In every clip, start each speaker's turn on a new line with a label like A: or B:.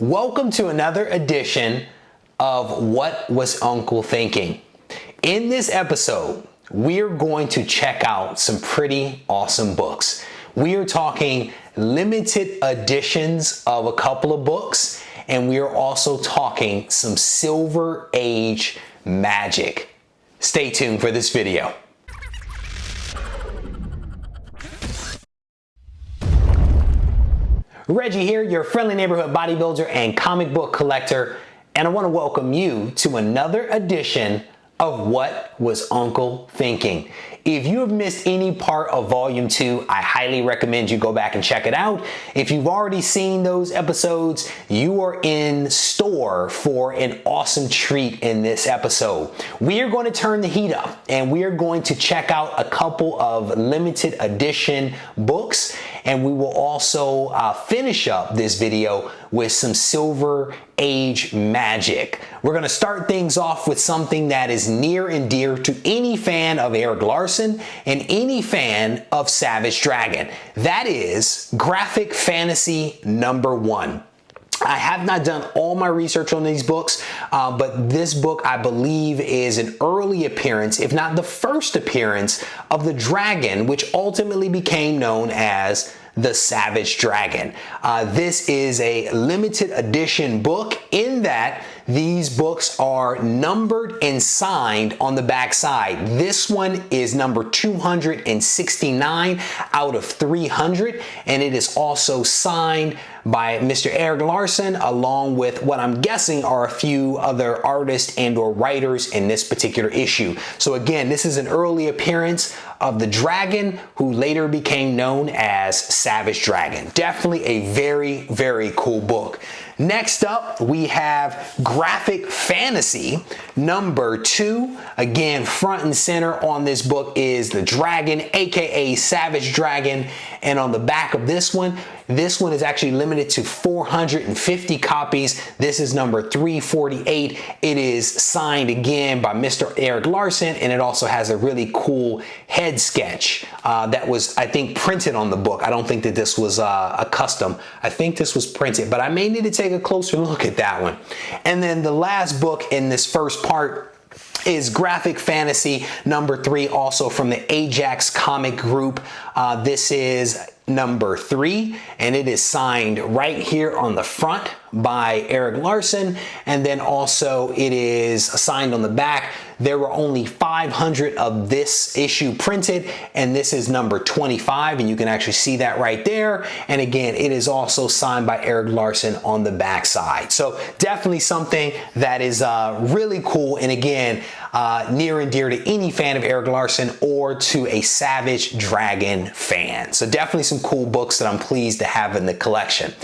A: Welcome to another edition of What Was Uncle Thinking? In this episode, we're going to check out some pretty awesome books. We are talking limited editions of a couple of books, and we are also talking some Silver Age magic. Stay tuned for this video. Reggie here, your friendly neighborhood bodybuilder and comic book collector, and I want to welcome you to another edition of What Was Uncle Thinking? If you have missed any part of Volume 2, I highly recommend you go back and check it out. If you've already seen those episodes, you are in store for an awesome treat in this episode. We are going to turn the heat up and we are going to check out a couple of limited edition books, and we will also finish up this video with some Silver Age magic. We're going to start things off with something that is near and dear to any fan of Erik Larsen and any fan of Savage Dragon. That is graphic fantasy #1. I have not done all my research on these books, but this book I believe is an early appearance, if not the first appearance, of the dragon, which ultimately became known as the Savage Dragon. This is a limited edition book in that these books are numbered and signed on the back side. This one is number 269 out of 300, and it is also signed by Mr. Erik Larsen, along with what I'm guessing are a few other artists and or writers in this particular issue. So again, this is an early appearance of the dragon who later became known as Savage Dragon. Definitely a very, very cool book. Next up, we have graphic fantasy #2. Again, front and center on this book is the dragon, aka Savage Dragon. And on the back of this one is actually limited to 450 copies. This is number 348. It is signed again by Mr. Erik Larsen, and it also has a really cool head sketch that was, I think, printed on the book. I don't think that this was a custom. I think this was printed, but I may need to take a closer look at that one. And then the last book in this first part is graphic fantasy #3, also from the Ajax comic group. This is number 3, and it is signed right here on the front by Erik Larsen, and then also it is signed on the back. There were only 500 of this issue printed, and this is number 25, and you can actually see that right there. And again, it is also signed by Erik Larsen on the back side. So definitely something that is really cool, and again, near and dear to any fan of Erik Larsen or to a Savage Dragon fan. So definitely some cool books that I'm pleased to have in the collection.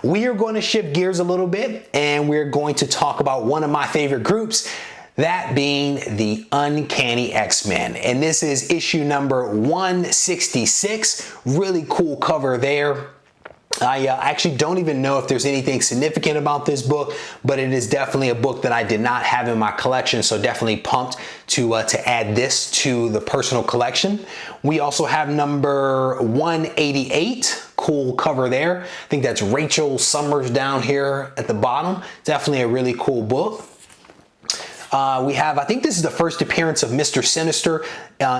A: We are going to shift gears a little bit, and we're going to talk about one of my favorite groups, that being the Uncanny XMen. And this is issue number 166. Really cool cover there. I actually don't even know if there's anything significant about this book, but it is definitely a book that I did not have in my collection, so definitely pumped to add this to the personal collection. We also have number 188. Cool cover there. I think that's Rachel Summers down here at the bottom. Definitely a really cool book. We have, I think this is the first appearance of Mr. Sinister,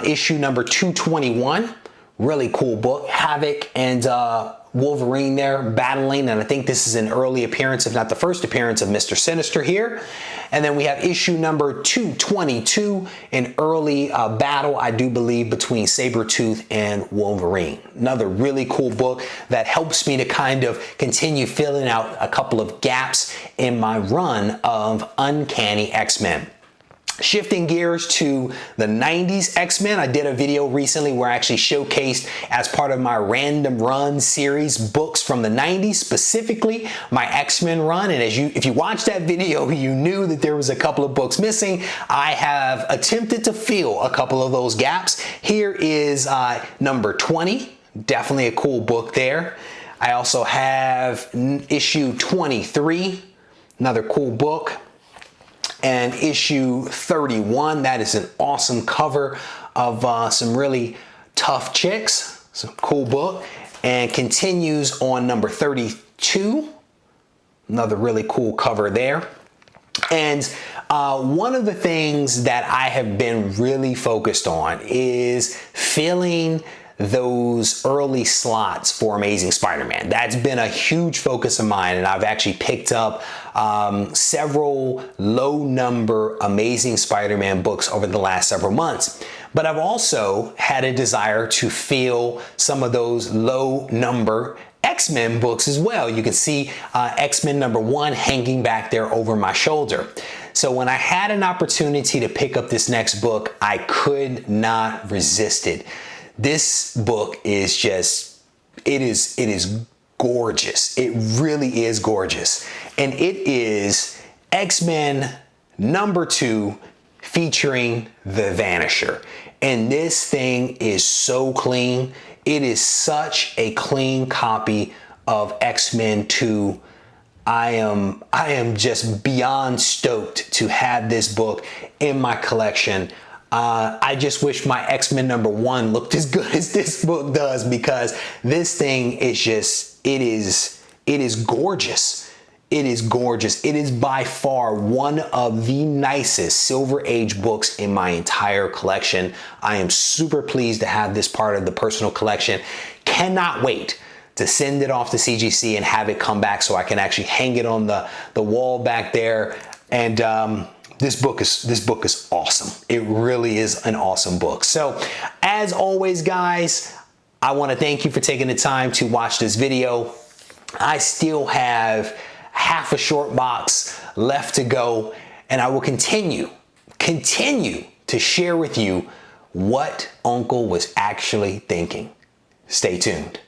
A: issue number 221. Really cool book. Havoc and Wolverine there battling, and I think this is an early appearance, if not the first appearance, of Mr. Sinister here. And then we have issue number 222, an early battle, I do believe, between Sabretooth and Wolverine. Another really cool book that helps me to kind of continue filling out a couple of gaps in my run of Uncanny X-Men. Shifting gears to the 90s X-Men, I did a video recently where I actually showcased, as part of my Random Run series, books from the 90s, specifically my X-Men run. And if you watched that video, you knew that there was a couple of books missing. I have attempted to fill a couple of those gaps. Here is number 20, definitely a cool book there. I also have issue 23, another cool book. And issue 31, that is an awesome cover of some really tough chicks. Some cool book. And continues on number 32. Another really cool cover there. And one of the things that I have been really focused on is filling those early slots for Amazing Spider-Man. That's been a huge focus of mine, and I've actually picked up several low number Amazing Spider-Man books over the last several months. But I've also had a desire to fill some of those low number X-Men books as well. You can see X-Men #1 hanging back there over my shoulder. So when I had an opportunity to pick up this next book, I could not resist it. This book is just, it is gorgeous. It really is gorgeous. And it is X-Men #2 featuring the Vanisher. And this thing is so clean. It is such a clean copy of X-Men 2. I am just beyond stoked to have this book in my collection. I just wish my X-Men #1 looked as good as this book does, because this thing is just, it is gorgeous. It is gorgeous. It is by far one of the nicest Silver Age books in my entire collection. I am super pleased to have this part of the personal collection. Cannot wait to send it off to CGC and have it come back so I can actually hang it on the wall back there. And this book is awesome. It really is an awesome book. So as always, guys, I want to thank you for taking the time to watch this video. I still have half a short box left to go, and I will continue to share with you what Uncle was actually thinking. Stay tuned.